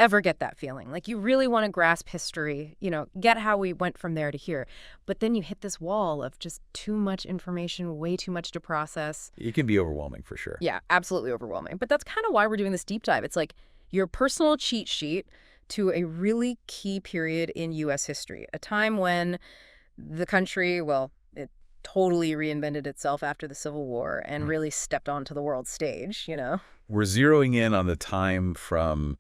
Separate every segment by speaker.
Speaker 1: ever get that feeling. Like you really want to grasp history, get how we went from there to here. But then you hit this wall of just too much information, way too much to process.
Speaker 2: It can be overwhelming for sure.
Speaker 1: Yeah, absolutely overwhelming. But that's kind of why we're doing this deep dive. It's like your personal cheat sheet to a really key period in U.S. history, a time when the country, well, it totally reinvented itself after the Civil War and really stepped onto the world stage.
Speaker 2: We're zeroing in on the time from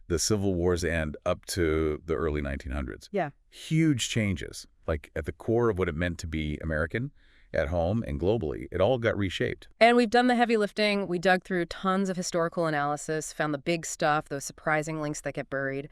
Speaker 2: the Civil War's end up to the early 1900s.
Speaker 1: Yeah.
Speaker 2: Huge changes, like at the core of what it meant to be American, at home and globally. It all got reshaped.
Speaker 1: And we've done the heavy lifting. We dug through tons of historical analysis, found the big stuff, those surprising links that get buried.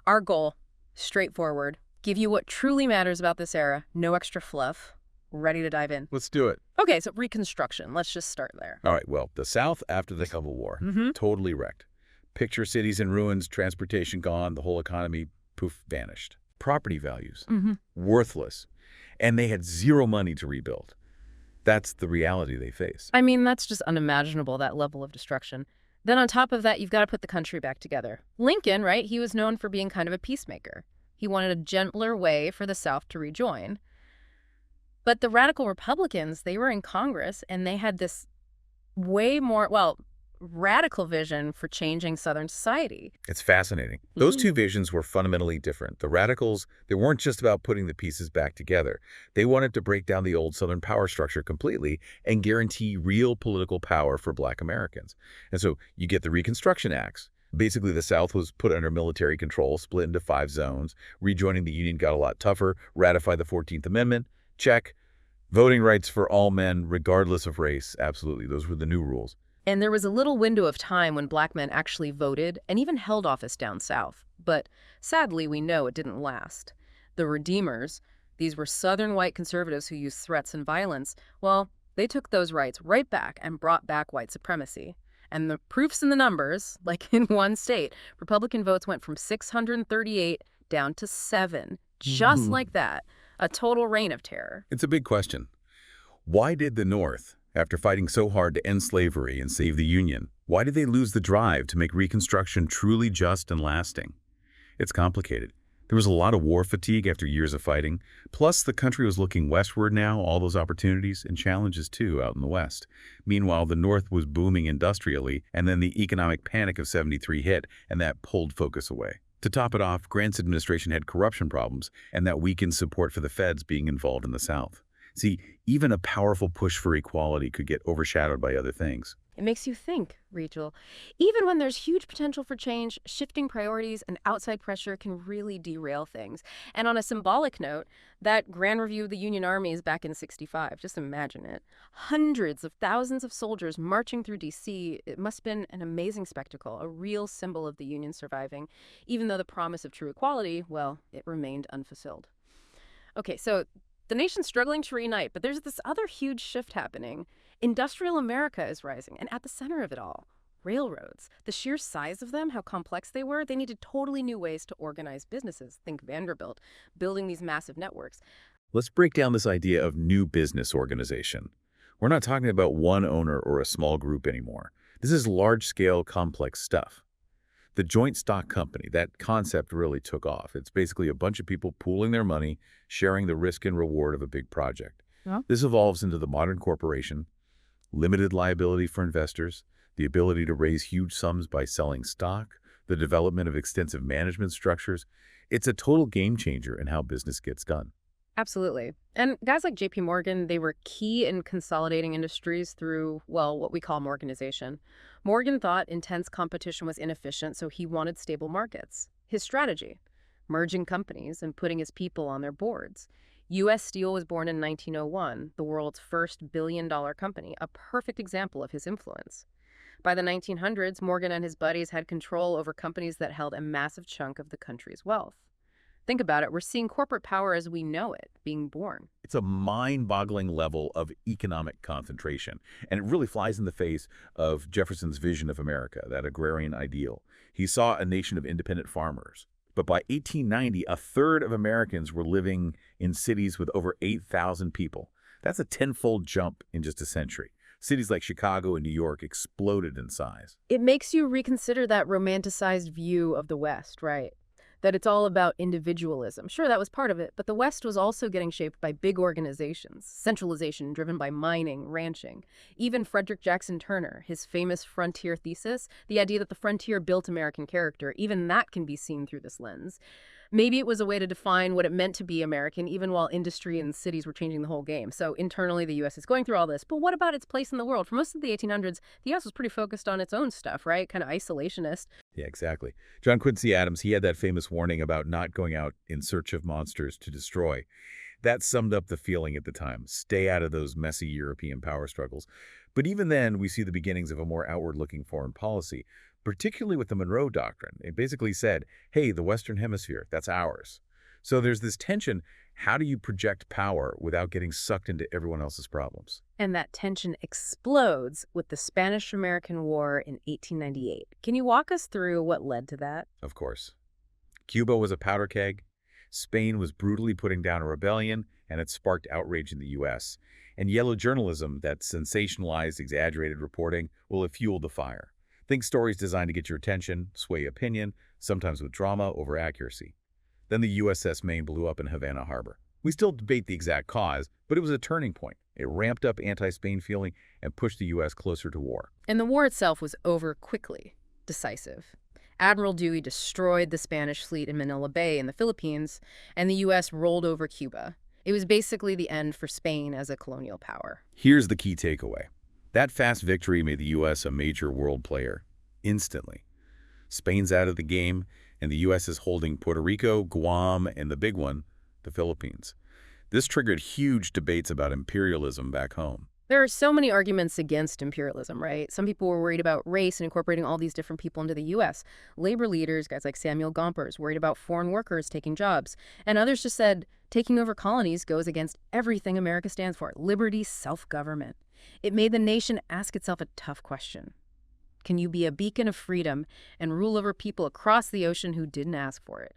Speaker 1: Our goal, straightforward, give you what truly matters about this era, no extra fluff. Ready to dive in?
Speaker 2: Let's do it.
Speaker 1: Okay, so Reconstruction. Let's just start there.
Speaker 2: All right, well, the South after the Civil War, totally wrecked. Picture cities in ruins, transportation gone, the whole economy, poof, vanished. Property values, worthless. And they had zero money to rebuild. That's the reality they face.
Speaker 1: I mean, that's just unimaginable, that level of destruction. Then on top of that, you've got to put the country back together. Lincoln, right, he was known for being kind of a peacemaker. He wanted a gentler way for the South to rejoin. But the radical Republicans, they were in Congress, and they had this way more, radical vision for changing Southern society.
Speaker 2: It's fascinating. Those two visions were fundamentally different. The radicals, they weren't just about putting the pieces back together. They wanted to break down the old Southern power structure completely and guarantee real political power for Black Americans. And so you get the Reconstruction Acts. Basically, the South was put under military control, split into 5 zones. Rejoining the Union got a lot tougher. Ratify the 14th Amendment. Check. Voting rights for all men, regardless of race. Absolutely. Those were the new rules.
Speaker 1: And there was a little window of time when Black men actually voted and even held office down south. But sadly, we know it didn't last. The Redeemers, these were Southern white conservatives who used threats and violence, well, they took those rights right back and brought back white supremacy. And the proof's in the numbers, like in one state, Republican votes went from 638 down to 7, just like that. A total reign of terror.
Speaker 2: It's a big question. Why did the North, after fighting so hard to end slavery and save the Union, why did they lose the drive to make Reconstruction truly just and lasting? It's complicated. There was a lot of war fatigue after years of fighting. Plus, the country was looking westward now, all those opportunities and challenges too out in the West. Meanwhile, the North was booming industrially, and then the economic panic of '73 hit, and that pulled focus away. To top it off, Grant's administration had corruption problems, and that weakened support for the feds being involved in the South. See, even a powerful push for equality could get overshadowed by other things.
Speaker 1: It makes you think, Rachel. Even when there's huge potential for change, shifting priorities and outside pressure can really derail things. And on a symbolic note, that Grand Review of the Union Armies back in '65, just imagine it. Hundreds of thousands of soldiers marching through D.C. It must have been an amazing spectacle, a real symbol of the Union surviving, even though the promise of true equality, well, it remained unfulfilled. Okay, so the nation's struggling to reunite, but there's this other huge shift happening. Industrial America is rising, and at the center of it all, railroads. The sheer size of them, how complex they were, they needed totally new ways to organize businesses. Think Vanderbilt, building these massive networks.
Speaker 2: Let's break down this idea of new business organization. We're not talking about one owner or a small group anymore. This is large-scale, complex stuff. The joint stock company, that concept really took off. It's basically a bunch of people pooling their money, sharing the risk and reward of a big project.
Speaker 1: Yeah.
Speaker 2: This evolves into the modern corporation, limited liability for investors, the ability to raise huge sums by selling stock, the development of extensive management structures. It's a total game changer in how business gets done.
Speaker 1: Absolutely. And guys like J.P. Morgan, they were key in consolidating industries through, well, what we call Morganization. Morgan thought intense competition was inefficient, so he wanted stable markets. His strategy, merging companies and putting his people on their boards. U.S. Steel was born in 1901, the world's first billion-dollar company, a perfect example of his influence. By the 1900s, Morgan and his buddies had control over companies that held a massive chunk of the country's wealth. Think about it, we're seeing corporate power as we know it being born.
Speaker 2: It's a mind-boggling level of economic concentration, and it really flies in the face of Jefferson's vision of America, that agrarian ideal. He saw a nation of independent farmers. But by 1890, a third of Americans were living in cities with over 8,000 people. That's a tenfold jump in just a century. Cities like Chicago and New York exploded in size.
Speaker 1: It makes you reconsider that romanticized view of the West, right? That it's all about individualism. Sure, that was part of it, but the West was also getting shaped by big organizations, centralization driven by mining, ranching. Even Frederick Jackson Turner, his famous frontier thesis, the idea that the frontier built American character, even that can be seen through this lens. Maybe it was a way to define what it meant to be American, even while industry and cities were changing the whole game. So internally, the U.S. is going through all this. But what about its place in the world? For most of the 1800s, the U.S. was pretty focused on its own stuff, right? Kind of isolationist.
Speaker 2: Yeah, exactly. John Quincy Adams, he had that famous warning about not going out in search of monsters to destroy. That summed up the feeling at the time. Stay out of those messy European power struggles. But even then, we see the beginnings of a more outward-looking foreign policy, particularly with the Monroe Doctrine. It basically said, hey, the Western Hemisphere, that's ours. So there's this tension. How do you project power without getting sucked into everyone else's problems?
Speaker 1: And that tension explodes with the Spanish-American War in 1898. Can you walk us through what led to that?
Speaker 2: Of course. Cuba was a powder keg. Spain was brutally putting down a rebellion, and it sparked outrage in the U.S. And yellow journalism, that sensationalized, exaggerated reporting, will have fueled the fire. Think stories designed to get your attention, sway opinion, sometimes with drama over accuracy. Then the USS Maine blew up in Havana Harbor. We still debate the exact cause, but it was a turning point. It ramped up anti-Spain feeling and pushed the U.S. closer to war.
Speaker 1: And the war itself was over quickly, decisive. Admiral Dewey destroyed the Spanish fleet in Manila Bay in the Philippines, and the U.S. rolled over Cuba. It was basically the end for Spain as a colonial power.
Speaker 2: Here's the key takeaway. That fast victory made the U.S. a major world player, instantly. Spain's out of the game, and the U.S. is holding Puerto Rico, Guam, and the big one, the Philippines. This triggered huge debates about imperialism back home.
Speaker 1: There are so many arguments against imperialism, right? Some people were worried about race and incorporating all these different people into the U.S. Labor leaders, guys like Samuel Gompers, worried about foreign workers taking jobs. And others just said taking over colonies goes against everything America stands for, liberty, self-government. It made the nation ask itself a tough question. Can you be a beacon of freedom and rule over people across the ocean who didn't ask for it?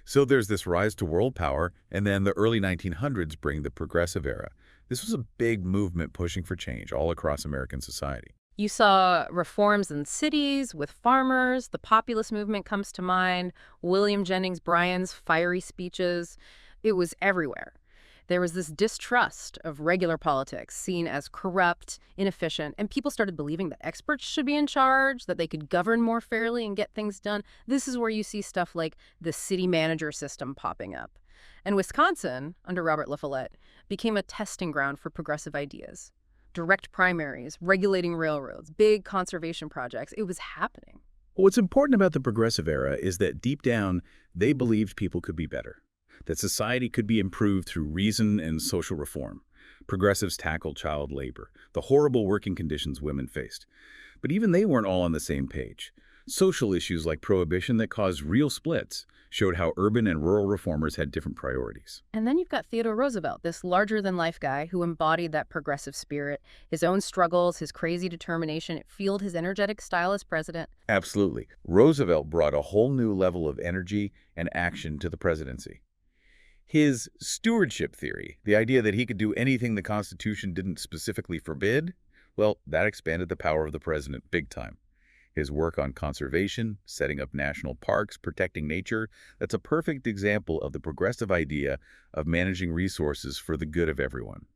Speaker 2: So there's this rise to world power, and then the early 1900s bring the Progressive Era. This was a big movement pushing for change all across American society.
Speaker 1: You saw reforms in cities with farmers. The populist movement comes to mind. William Jennings Bryan's fiery speeches. It was everywhere. There was this distrust of regular politics, seen as corrupt, inefficient, and people started believing that experts should be in charge, that they could govern more fairly and get things done. This is where you see stuff like the city manager system popping up. And Wisconsin, under Robert La Follette, became a testing ground for progressive ideas. Direct primaries, regulating railroads, big conservation projects. It was happening.
Speaker 2: What's important about the Progressive Era is that deep down, they believed people could be better, that society could be improved through reason and social reform. Progressives tackled child labor, the horrible working conditions women faced. But even they weren't all on the same page. Social issues like prohibition that caused real splits showed how urban and rural reformers had different priorities.
Speaker 1: And then you've got Theodore Roosevelt, this larger-than-life guy who embodied that progressive spirit, his own struggles, his crazy determination. It fueled his energetic style as president.
Speaker 2: Absolutely. Roosevelt brought a whole new level of energy and action to the presidency. His stewardship theory, the idea that he could do anything the Constitution didn't specifically forbid, well, that expanded the power of the president big time. His work on conservation, setting up national parks, protecting nature, that's a perfect example of the progressive idea of managing resources for the good of everyone.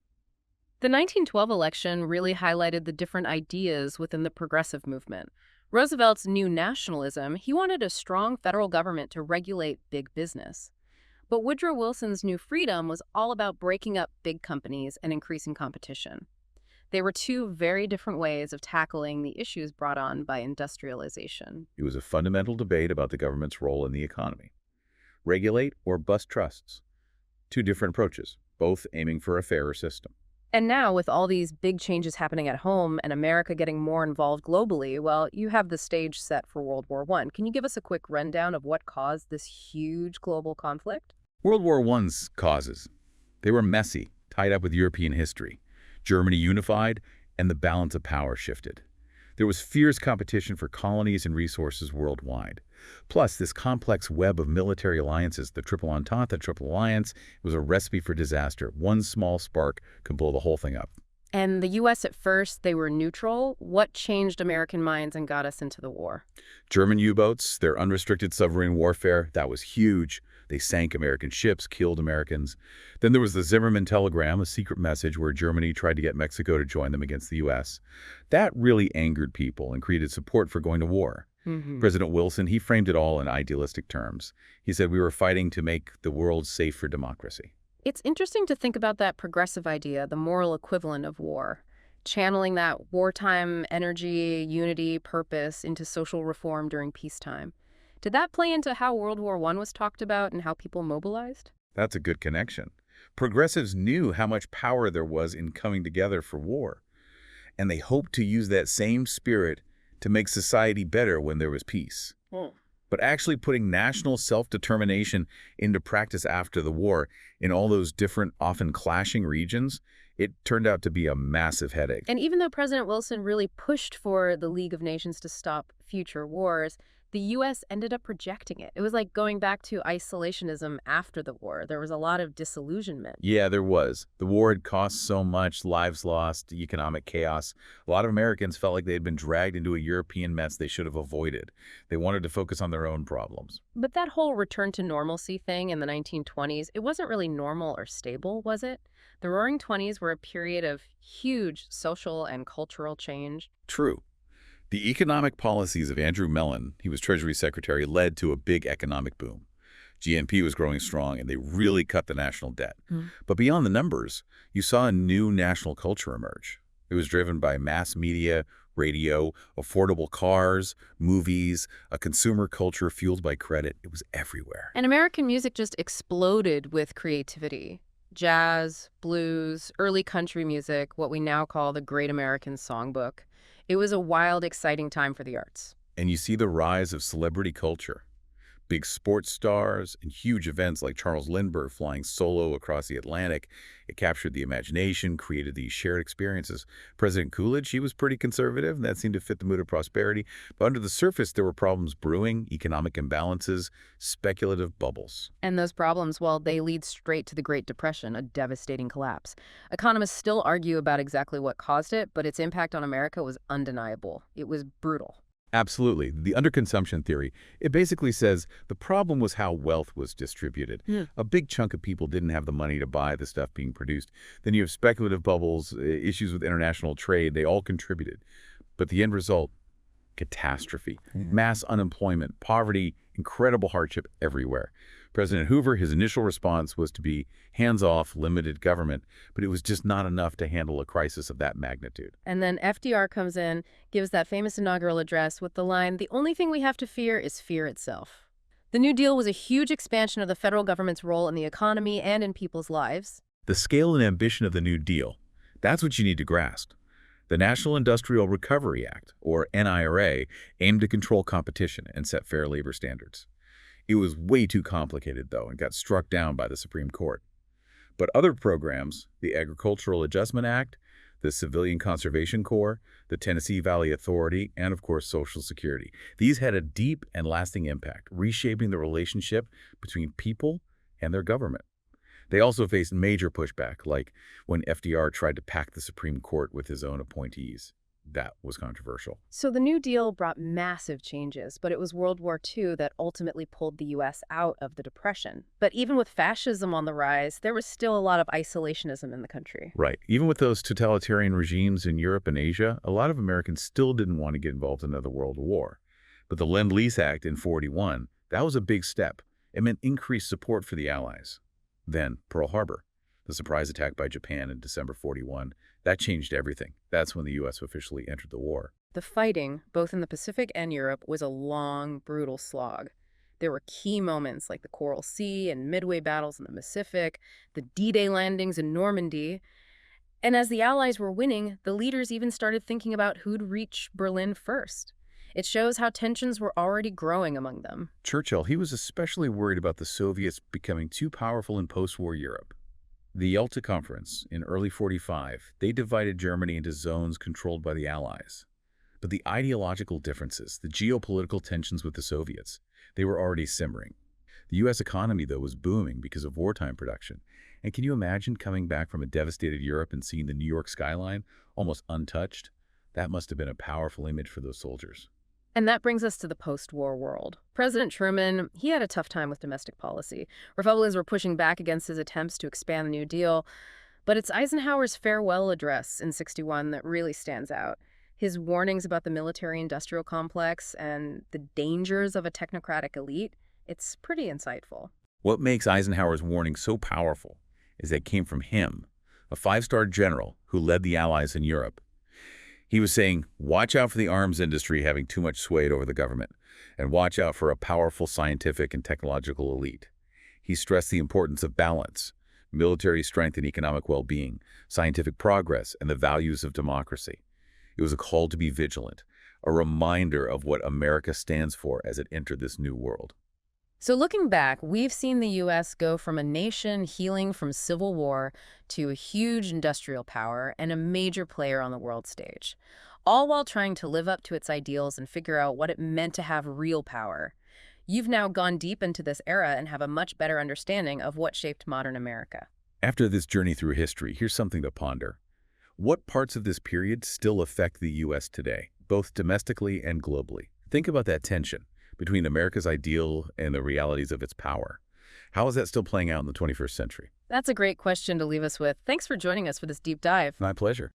Speaker 1: The 1912 election really highlighted the different ideas within the progressive movement. Roosevelt's new nationalism, he wanted a strong federal government to regulate big business. But Woodrow Wilson's new freedom was all about breaking up big companies and increasing competition. They were two very different ways of tackling the issues brought on by industrialization.
Speaker 2: It was a fundamental debate about the government's role in the economy. Regulate or bust trusts. Two different approaches, both aiming for a fairer system.
Speaker 1: And now, with all these big changes happening at home and America getting more involved globally, well, you have the stage set for World War I. Can you give us a quick rundown of what caused this huge global conflict?
Speaker 2: World War I's causes. They were messy, tied up with European history. Germany unified, and the balance of power shifted. There was fierce competition for colonies and resources worldwide. Plus, this complex web of military alliances, the Triple Entente, the Triple Alliance, was a recipe for disaster. One small spark could blow the whole thing up.
Speaker 1: And the U.S. at first, they were neutral. What changed American minds and got us into the war?
Speaker 2: German U-boats, their unrestricted submarine warfare, that was huge. They sank American ships, killed Americans. Then there was the Zimmermann telegram, a secret message where Germany tried to get Mexico to join them against the U.S. That really angered people and created support for going to war. President Wilson, he framed it all in idealistic terms. He said we were fighting to make the world safe for democracy.
Speaker 1: It's interesting to think about that progressive idea, the moral equivalent of war, channeling that wartime energy, unity, purpose into social reform during peacetime. Did that play into how World War I was talked about and how people mobilized?
Speaker 2: That's a good connection. Progressives knew how much power there was in coming together for war, and they hoped to use that same spirit to make society better when there was peace. But actually putting national self-determination into practice after the war in all those different, often clashing regions, it turned out to be a massive headache.
Speaker 1: And even though President Wilson really pushed for the League of Nations to stop future wars, the U.S. ended up rejecting it. It was like going back to isolationism after the war. There was a lot of disillusionment.
Speaker 2: Yeah, there was. The war had cost so much, lives lost, economic chaos. A lot of Americans felt like they had been dragged into a European mess they should have avoided. They wanted to focus on their own problems.
Speaker 1: But that whole return to normalcy thing in the 1920s, it wasn't really normal or stable, was it? The Roaring Twenties were a period of huge social and cultural change.
Speaker 2: True. The economic policies of Andrew Mellon, he was Treasury Secretary, led to a big economic boom. GNP was growing strong, and they really cut the national debt. But beyond the numbers, you saw a new national culture emerge. It was driven by mass media, radio, affordable cars, movies, a consumer culture fueled by credit. It was everywhere.
Speaker 1: And American music just exploded with creativity. Jazz, blues, early country music, what we now call the Great American Songbook. It was a wild, exciting time for the arts.
Speaker 2: And you see the rise of celebrity culture. Big sports stars and huge events like Charles Lindbergh flying solo across the Atlantic. It captured the imagination, created these shared experiences. President Coolidge, he was pretty conservative, and that seemed to fit the mood of prosperity. But under the surface, there were problems brewing, economic imbalances, speculative bubbles.
Speaker 1: And those problems, well, they lead straight to the Great Depression, a devastating collapse. Economists still argue about exactly what caused it, but its impact on America was undeniable. It was brutal.
Speaker 2: Absolutely. The underconsumption theory, it basically says the problem was how wealth was distributed. A big chunk of people didn't have the money to buy the stuff being produced. Then you have speculative bubbles, issues with international trade, they all contributed. But the end result, catastrophe. Mass unemployment, poverty, incredible hardship everywhere. President Hoover, his initial response was to be hands-off, limited government, but it was just not enough to handle a crisis of that magnitude.
Speaker 1: And then FDR comes in, gives that famous inaugural address with the line, "The only thing we have to fear is fear itself." The New Deal was a huge expansion of the federal government's role in the economy and in people's lives.
Speaker 2: The scale and ambition of the New Deal, that's what you need to grasp. The National Industrial Recovery Act, or NIRA, aimed to control competition and set fair labor standards. It was way too complicated, though, and got struck down by the Supreme Court. But other programs, the Agricultural Adjustment Act, the Civilian Conservation Corps, the Tennessee Valley Authority, and of course Social Security, these had a deep and lasting impact, reshaping the relationship between people and their government. They also faced major pushback, like when FDR tried to pack the Supreme Court with his own appointees. That was controversial.
Speaker 1: So the New Deal brought massive changes, but it was World War II that ultimately pulled the U.S. out of the Depression. But even with fascism on the rise, there was still a lot of isolationism in the country.
Speaker 2: Right. Even with those totalitarian regimes in Europe and Asia, a lot of Americans still didn't want to get involved in another world war. But the Lend-Lease Act in '41, that was a big step. It meant increased support for the Allies. Then Pearl Harbor, the surprise attack by Japan in December '41, that changed everything. That's when the U.S. officially entered the war.
Speaker 1: The fighting, both in the Pacific and Europe, was a long, brutal slog. There were key moments like the Coral Sea and Midway battles in the Pacific, the D-Day landings in Normandy. And as the Allies were winning, the leaders even started thinking about who'd reach Berlin first. It shows how tensions were already growing among them.
Speaker 2: Churchill, he was especially worried about the Soviets becoming too powerful in post-war Europe. The Yalta Conference in early '45, they divided Germany into zones controlled by the Allies. But the ideological differences, the geopolitical tensions with the Soviets, they were already simmering. The U.S. economy, though, was booming because of wartime production, And can you imagine coming back from a devastated Europe and seeing the New York skyline almost untouched? That must have been a powerful image for those soldiers.
Speaker 1: And that brings us to the post-war world. President Truman, he had a tough time with domestic policy. Republicans were pushing back against his attempts to expand the New Deal, but it's Eisenhower's farewell address in '61 that really stands out. His warnings about the military-industrial complex and the dangers of a technocratic elite, it's pretty insightful.
Speaker 2: What makes Eisenhower's warning so powerful is that it came from him, a five-star general who led the Allies in Europe. He was saying, watch out for the arms industry having too much sway over the government, and watch out for a powerful scientific and technological elite. He stressed the importance of balance, military strength and economic well-being, scientific progress, and the values of democracy. It was a call to be vigilant, a reminder of what America stands for as it entered this new world.
Speaker 1: So looking back, we've seen the U.S. go from a nation healing from civil war to a huge industrial power and a major player on the world stage, all while trying to live up to its ideals and figure out what it meant to have real power. You've now gone deep into this era and have a much better understanding of what shaped modern America.
Speaker 2: After this journey through history, here's something to ponder. What parts of this period still affect the U.S. today, both domestically and globally? Think about that tension between America's ideal and the realities of its power. How is that still playing out in the 21st century?
Speaker 1: That's a great question to leave us with. Thanks for joining us for this deep dive.
Speaker 2: My pleasure.